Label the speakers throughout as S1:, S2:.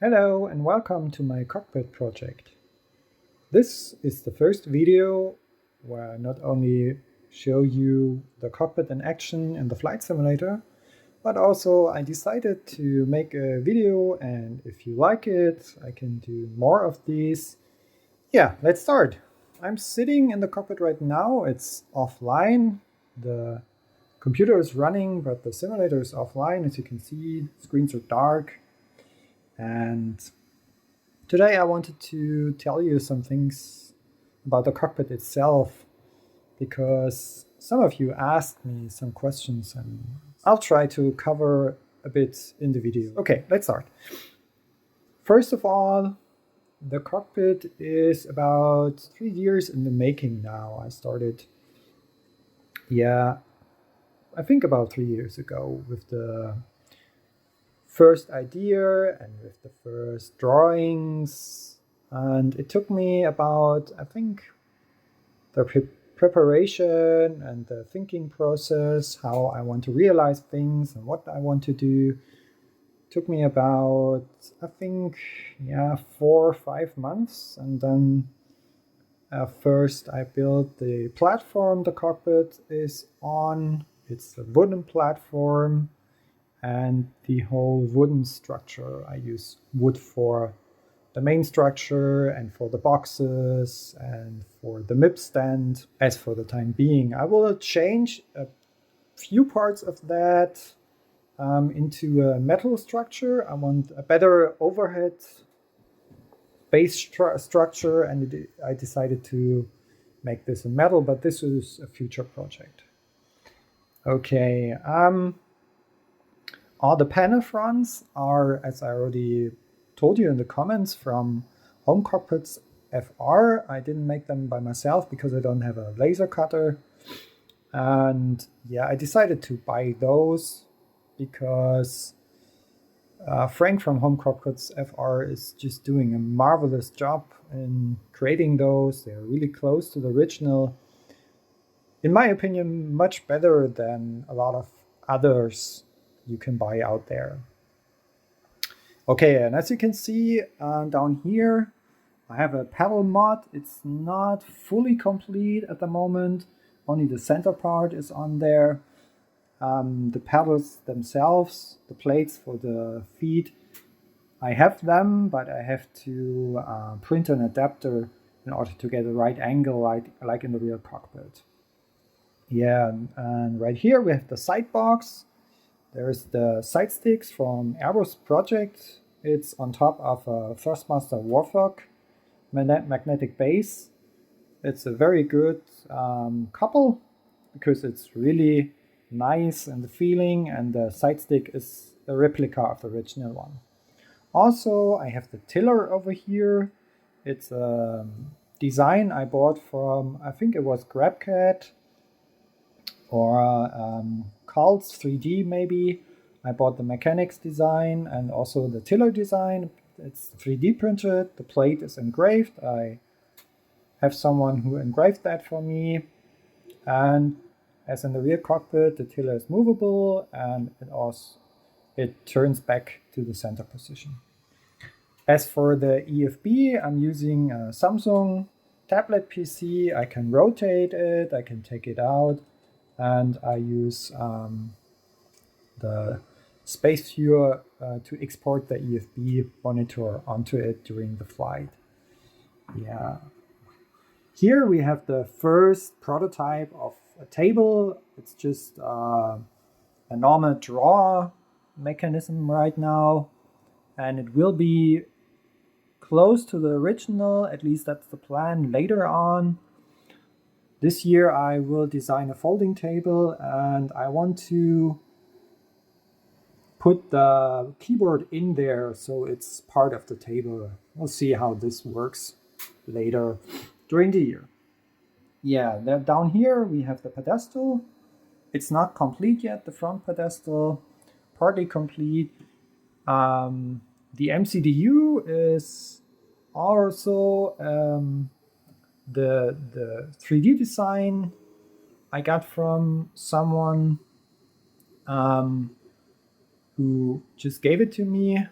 S1: Hello and welcome to my cockpit project. This is the first video where I not only show you the cockpit in action in the flight simulator, but also I decided to make a video, and if you like it, I can do more of these. Yeah, let's start. I'm sitting in the cockpit right now. It's offline. The computer is running, but the simulator is offline. As you can see, screens are dark. And today I wanted to tell you some things about the cockpit itself, because some of you asked me some questions and I'll try to cover a bit in the video. Okay, let's start. First of all, the cockpit is about 3 years in the making now. I started, I think about 3 years ago with the first idea and with the first drawings, and it took me about, I think, the preparation and the thinking process, how I want to realize things and what I want to do, took me about, I think, 4 or 5 months. And then first I built the platform the cockpit is on. It's a wooden platform, and the whole wooden structure. I use wood for the main structure and for the boxes and for the MIP stand. As for the time being, I will change a few parts of that into a metal structure. I want a better overhead base structure, and I decided to make this in metal, but this is a future project. Okay. All the panel fronts are, as I already told you in the comments, from Home Cockpits FR. I didn't make them by myself because I don't have a laser cutter. And I decided to buy those because Frank from Home Cockpits FR is just doing a marvelous job in creating those. They're really close to the original. In my opinion, much better than a lot of others you can buy out there. Okay, and as you can see down here, I have a pedal mod. It's not fully complete at the moment. Only the center part is on there. The pedals themselves, the plates for the feet, I have them, but I have to print an adapter in order to get the right angle, like in the real cockpit. And right here we have the sidebox. There's the side sticks from Airbus project. It's on top of a Thrustmaster Warthog magnetic base. It's a very good couple because it's really nice in the feeling, and the side stick is a replica of the original one. Also, I have the tiller over here. It's a design I bought from, I think it was GrabCat or Carl's 3D maybe. I bought the mechanics design and also the tiller design. It's 3D printed. The plate is engraved. I have someone who engraved that for me. And as in the rear cockpit, the tiller is movable, and it turns back to the center position. As for the EFB, I'm using a Samsung tablet PC. I can rotate it, I can take it out, and I use the space viewer to export the EFB monitor onto it during the flight. Here we have the first prototype of a table. It's just a normal draw mechanism right now, and it will be close to the original, at least that's the plan later on. This year I will design a folding table, and I want to put the keyboard in there so it's part of the table. We'll see how this works later during the year. Down here we have the pedestal. It's not complete yet, the front pedestal, partly complete. The MCDU is also the 3D design I got from someone who just gave it to me.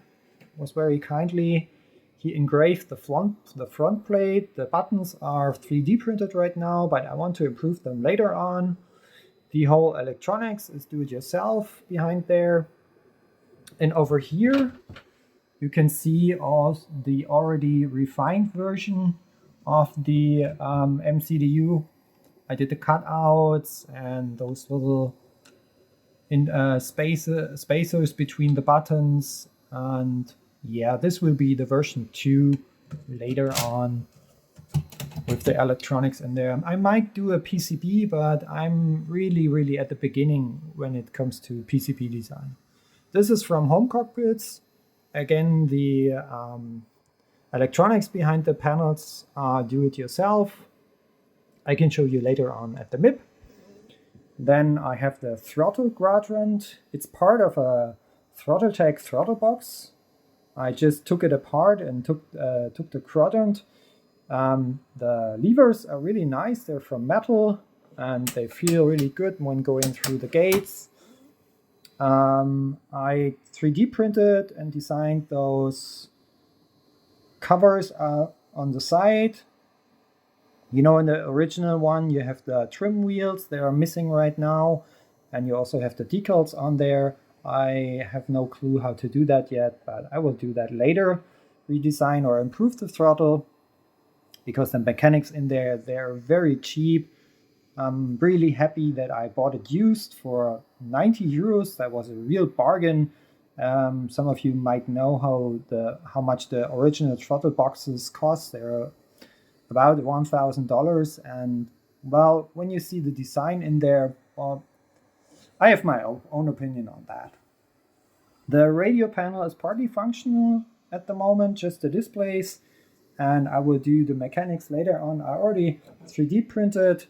S1: was very kindly. He engraved the front plate. The buttons are 3D printed right now, but I want to improve them later on. The whole electronics is do-it-yourself behind there. And over here, you can see all the already refined version of the MCDU. I did the cutouts and those little spacers between the buttons. And yeah, this will be the version 2 later on with the electronics in there. I might do a PCB, but I'm really at the beginning when it comes to PCB design. This is from Home Cockpits. Again, the electronics behind the panels are do-it-yourself. I can show you later on at the MIP. Then I have the throttle quadrant. It's part of a ThrottleTech throttle box. I just took it apart and took the quadrant. The levers are really nice. They're from metal and they feel really good when going through the gates. I 3D printed and designed those covers on the side. You know, in the original one, you have the trim wheels. They are missing right now. And you also have the decals on there. I have no clue how to do that yet, but I will do that later. Redesign or improve the throttle, because the mechanics in there, they're very cheap. I'm really happy that I bought it used for 90 euros. That was a real bargain. Some of you might know how much the original throttle boxes cost. They're about $1,000. And well, when you see the design in there, well, I have my own opinion on that. The radio panel is partly functional at the moment, just the displays. And I will do the mechanics later on. I already 3D printed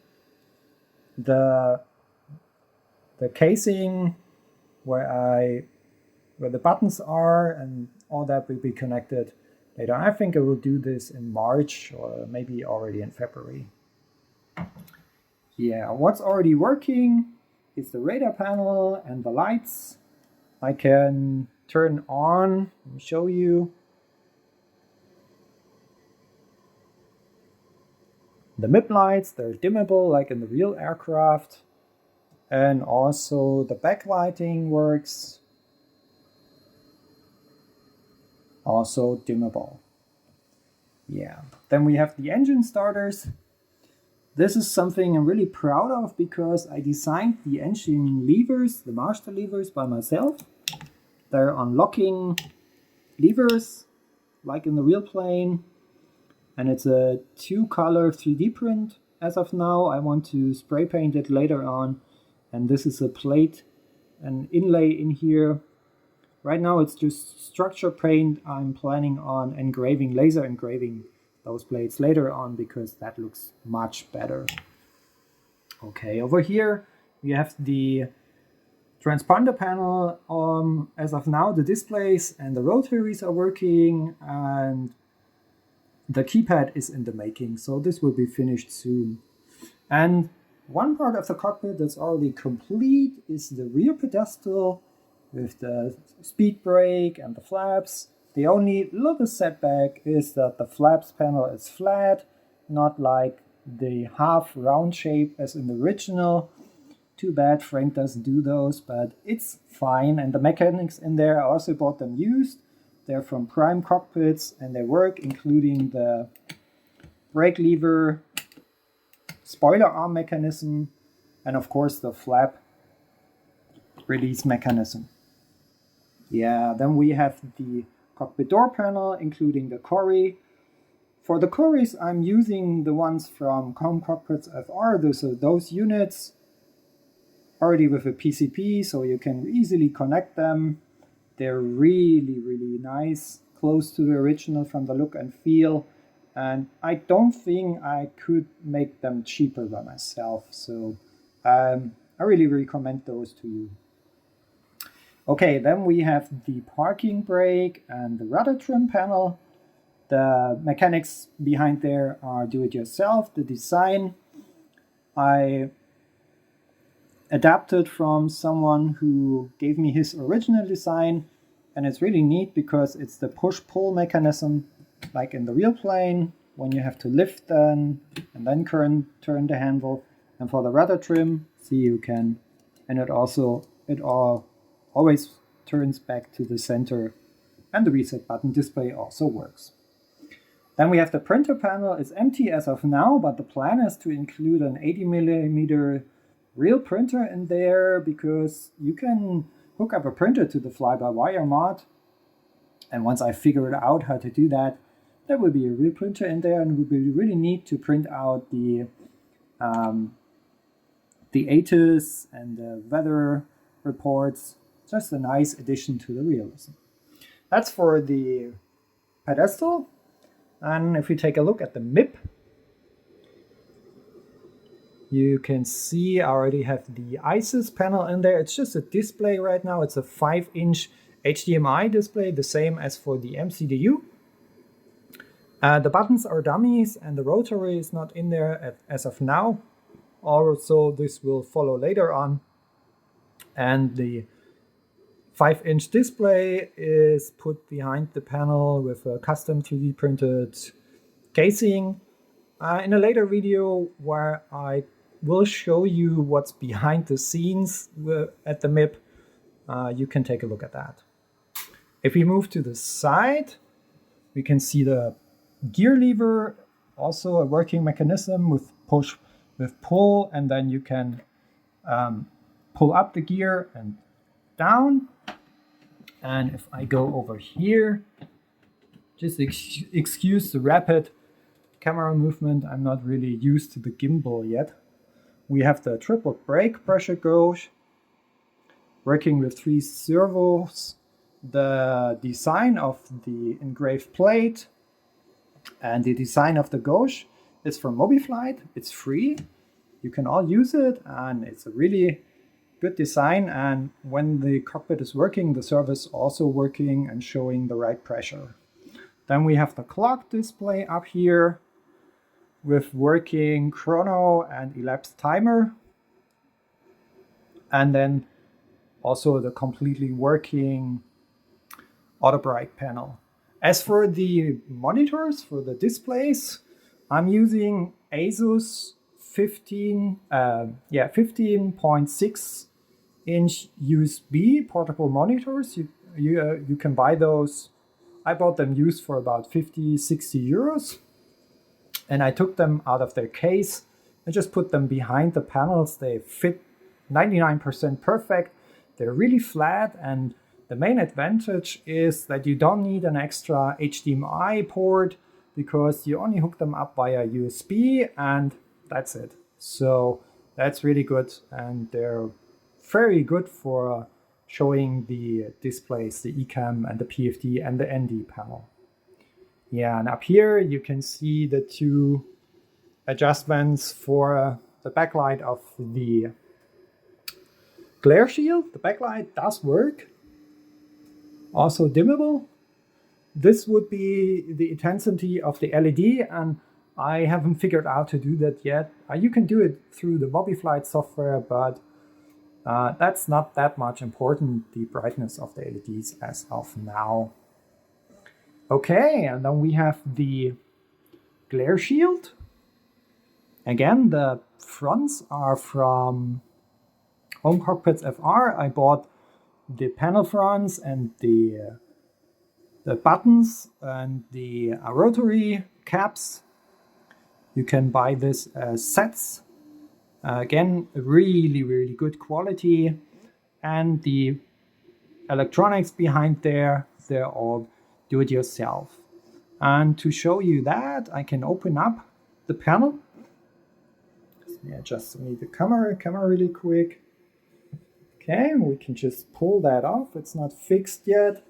S1: the casing where the buttons are, and all that will be connected later. I think I will do this in March or maybe already in February. Yeah, what's already working is the radar panel and the lights. I can turn on, let me show you. The MIP lights, they're dimmable like in the real aircraft. And also the backlighting works. Also dimmable. Yeah. Then we have the engine starters. This is something I'm really proud of because I designed the engine levers, the master levers, by myself. They're unlocking levers like in the real plane. And it's a 2-color 3D print as of now. I want to spray paint it later on. And this is a plate, an inlay in here. Right now it's just structure paint. I'm planning on engraving, laser engraving those plates later on because that looks much better. Okay, over here we have the transponder panel. As of now, the displays and the rotaries are working, and the keypad is in the making, so this will be finished soon. And one part of the cockpit that's already complete is the rear pedestal with the Speedbrake and the flaps. The only little setback is that the flaps panel is flat, not like the half round shape as in the original. Too bad Frank doesn't do those, but it's fine. And the mechanics in there, I also bought them used. They're from Prime Cockpits and they work, including the brake lever, spoiler arm mechanism, and of course the flap release mechanism. Yeah, then we have the cockpit door panel, including the korry. For the korrys, I'm using the ones from Home Cockpits FR. Those units already with a PCB, so you can easily connect them. They're really nice, close to the original from the look and feel. And I don't think I could make them cheaper by myself. So I really recommend those to you. Okay, then we have the parking brake and the rudder trim panel. The mechanics behind there are do-it-yourself. The design I adapted from someone who gave me his original design. And it's really neat because it's the push-pull mechanism, like in the real plane, when you have to lift then and then turn the handle. And for the rudder trim, see, you can, and it always turns back to the center, and the reset button display also works. Then we have the printer panel. It's empty as of now, but the plan is to include an 80mm real printer in there, because you can hook up a printer to the fly-by-wire mod. And once I figure out how to do that, there will be a real printer in there, and it will be really neat to print out the ATIS and the weather reports. Just a nice addition to the realism. That's for the Pedestal. And if we take a look at the MIP, you can see I already have the ISIS panel in there. It's just a display right now. It's a 5-inch HDMI display, the same as for the MCDU. The buttons are dummies, and the rotary is not in there as of now. Also, this will follow later on. And the 5-inch display is put behind the panel with a custom 3D printed casing. In a later video where I will show you what's behind the scenes at the MIP, you can take a look at that. If we move to the side, we can see the gear lever, also a working mechanism with push, with pull, and then you can pull up the gear and down. And if I go over here, just excuse the rapid camera movement. I'm not really used to the gimbal yet. We have the triple brake pressure gauge, working with 3 servos. The design of the engraved plate and the design of the gauge is from MobiFlight. It's free. You can all use it, and it's a really good design. And when the cockpit is working, the servo is also working and showing the right pressure. Then we have the clock display up here with working chrono and elapsed timer. And then also the completely working auto brake panel. As for the monitors, for the displays, I'm using Asus 15.6 inch USB portable monitors. You can buy those. I bought them used for about 50-60 euros. And I took them out of their case and just put them behind the panels. They fit 99% perfect. They're really flat, and the main advantage is that you don't need an extra HDMI port, because you only hook them up via USB and that's it. So that's really good, and they're very good for showing the displays, the eCam and the PFD and the ND panel. Yeah, and up here you can see the 2 adjustments for the backlight of the Glareshield. The backlight does work. Also dimmable. This would be the intensity of the LED, and I haven't figured out to do that yet. You can do it through the MobiFlight software, but that's not that much important, the brightness of the LEDs as of now. Okay, and then we have the Glareshield. Again, the fronts are from homecockpits FR. I bought the panel fronts and the buttons and the rotary caps. You can buy this as sets. Again, really, really good quality. And the electronics behind there, they're all do-it-yourself. And to show you that, I can open up the panel. Yeah, just need the camera really quick. Okay, we can just pull that off. It's not fixed yet.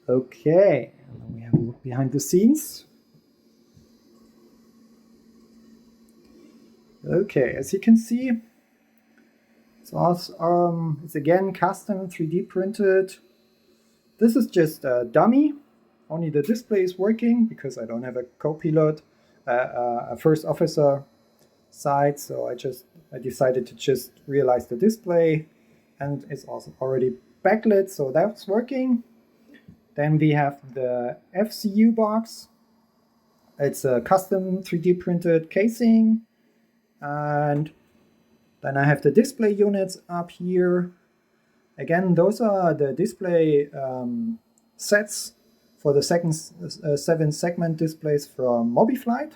S1: Okay, and then we have a look behind the scenes. Okay, as you can see, it's also, it's again custom 3D printed. This is just a dummy. Only the display is working because I don't have a co-pilot, a first officer side, so I just I decided to just realize the display, and it's also already backlit, so that's working. Then we have the FCU box. It's a custom 3D printed casing. And then I have the display units up here. Again, those are the display sets for the 7-segment displays from MobiFlight.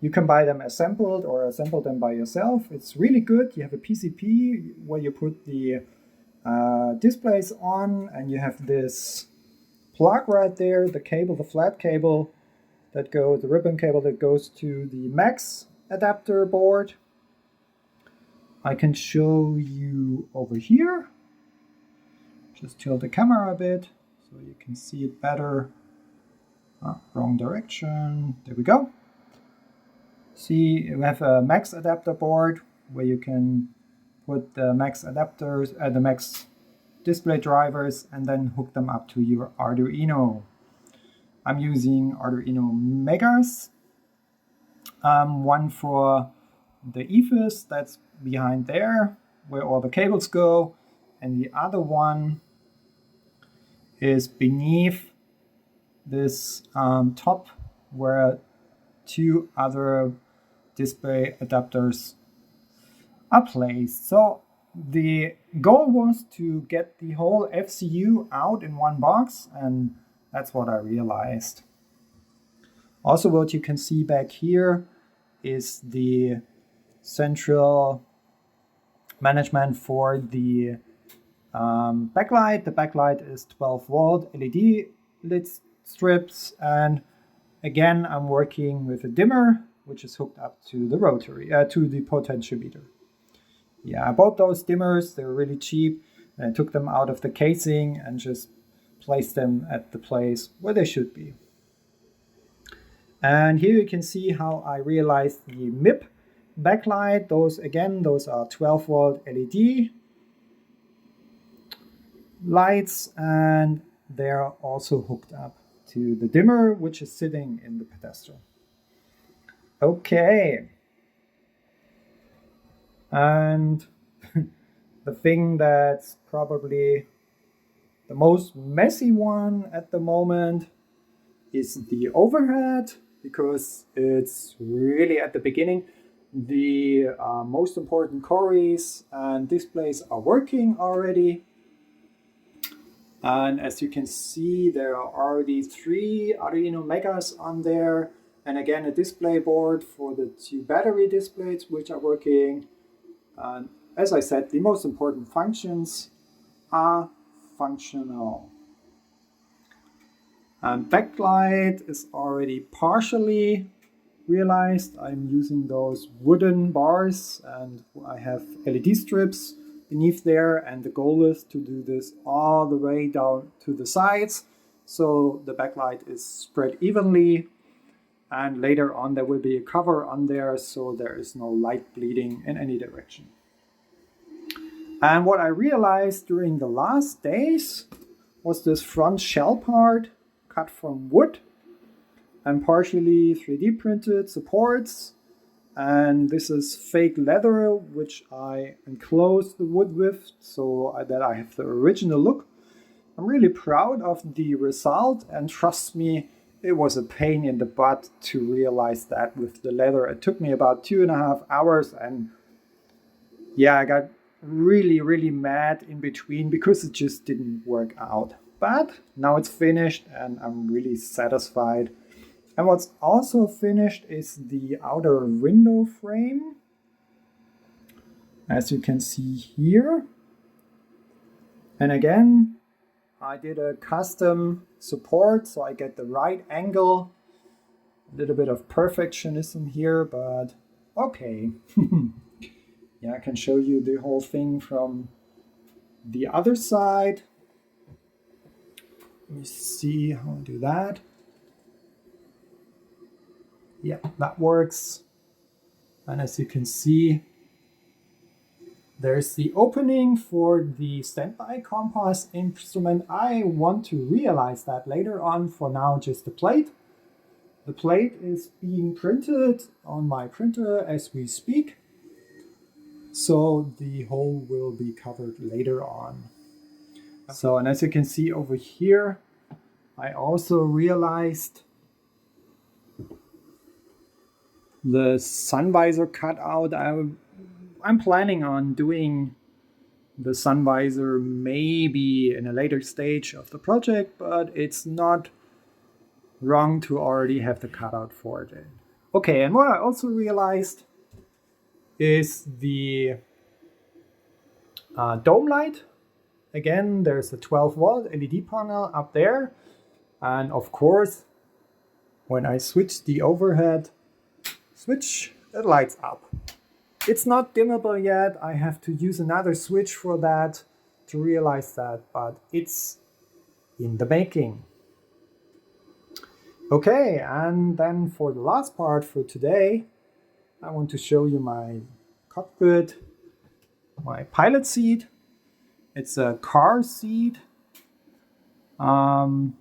S1: You can buy them assembled or assemble them by yourself. It's really good. You have a PCP where you put the displays on, and you have this plug right there, the cable, the flat cable that goes, the ribbon cable that goes to the max adapter board. I can show you over here. Just tilt the camera a bit so you can see it better. Wrong direction. There we go. See, you have a max adapter board where you can put the max adapters, the max display drivers, and then hook them up to your Arduino. I'm using Arduino Megas. One for the EFIS, that's behind there, where all the cables go, and the other one is beneath this top, where 2 other display adapters are placed. So the goal was to get the whole FCU out in one box, and that's what I realized. Also, what you can see back here is the central management for the backlight. The backlight is 12-volt LED lit strips, and again, I'm working with a dimmer, which is hooked up to the rotary, to the potentiometer. Yeah, I bought those dimmers. They were really cheap, and I took them out of the casing and just placed them at the place where they should be. And here you can see how I realized the MIP backlight. Those are 12-volt LED lights, and they're also hooked up to the dimmer, which is sitting in the pedestal. Okay. And the thing that's probably the most messy one at the moment is the overhead, because it's really at the beginning. The most important korrys and displays are working already. And as you can see, there are already 3 Arduino Megas on there. And again, a display board for the 2 battery displays, which are working. And as I said, the most important functions are functional. And backlight is already partially realized. I'm using those wooden bars, and I have LED strips beneath there, and the goal is to do this all the way down to the sides, so the backlight is spread evenly, and later on there will be a cover on there so there is no light bleeding in any direction. And what I realized during the last days was this front shell part cut from wood and partially 3D printed supports. And this is fake leather, which I enclosed the wood with so that I have the original look. I'm really proud of the result, and trust me, it was a pain in the butt to realize that with the leather. It took me about 2.5 hours, and yeah, I got really mad in between because it just didn't work out. But now it's finished and I'm really satisfied. And what's also finished is the outer window frame, as you can see here. And again, I did a custom support so I get the right angle. A little bit of perfectionism here, but okay. Yeah, I can show you the whole thing from the other side. Let me see how I do that. Yeah, that works. And as you can see, there's the opening for the standby compass instrument. I want to realize that later on. For now, just the plate. The plate is being printed on my printer as we speak. so the hole will be covered later on. So, and as you can see over here, I also realized the sun visor cutout. I'm planning on doing the sun visor maybe in a later stage of the project, but it's not wrong to already have the cutout for it. Okay, and what I also realized is the dome light. Again, there's a 12-volt LED panel up there. And of course, when I switch the overhead switch, it lights up. It's not dimmable yet. I have to use another switch for that to realize that, but it's in the making. Okay, and then for the last part for today, I want to show you my cockpit, my pilot seat. It's a car seat. And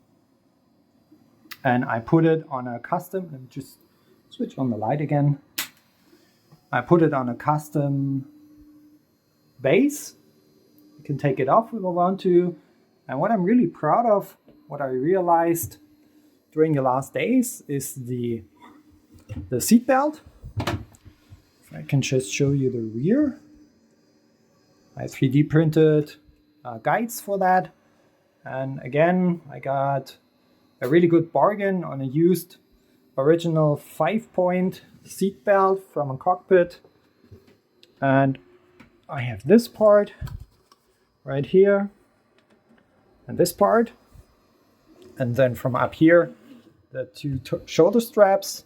S1: I put it on a custom, let me just switch on the light again. I put it on a custom base. You can take it off if you want to. And what I'm really proud of, what I realized during the last days, is the seat belt. If I can just show you the rear. I 3D printed guides for that. And again, I got a really good bargain on a used original 5-point seat belt from a cockpit. And I have this part right here and this part. And then from up here, the two shoulder straps.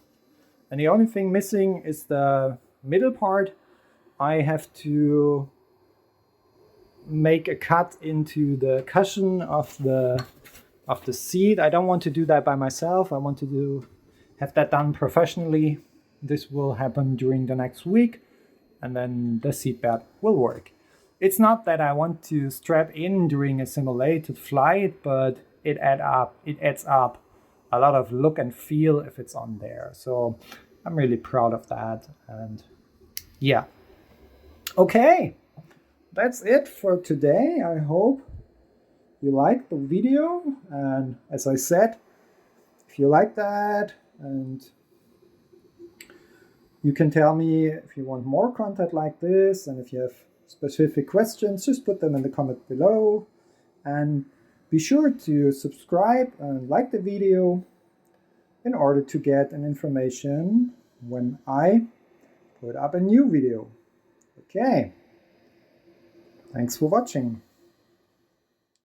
S1: And the only thing missing is the middle part. I have to make a cut into the cushion of the seat. I don't want to do that by myself. I want to have that done professionally. This will happen during the next week, and then the seat belt will work. It's not that I want to strap in during a simulated flight, but it adds up a lot of look and feel if it's on there. So I'm really proud of that. And yeah. Okay. That's it for today. I hope you liked the video, and as I said, if you like that, and you can tell me if you want more content like this, and if you have specific questions, just put them in the comment below, and be sure to subscribe and like the video in order to get an information when I put up a new video. Okay. Thanks for watching.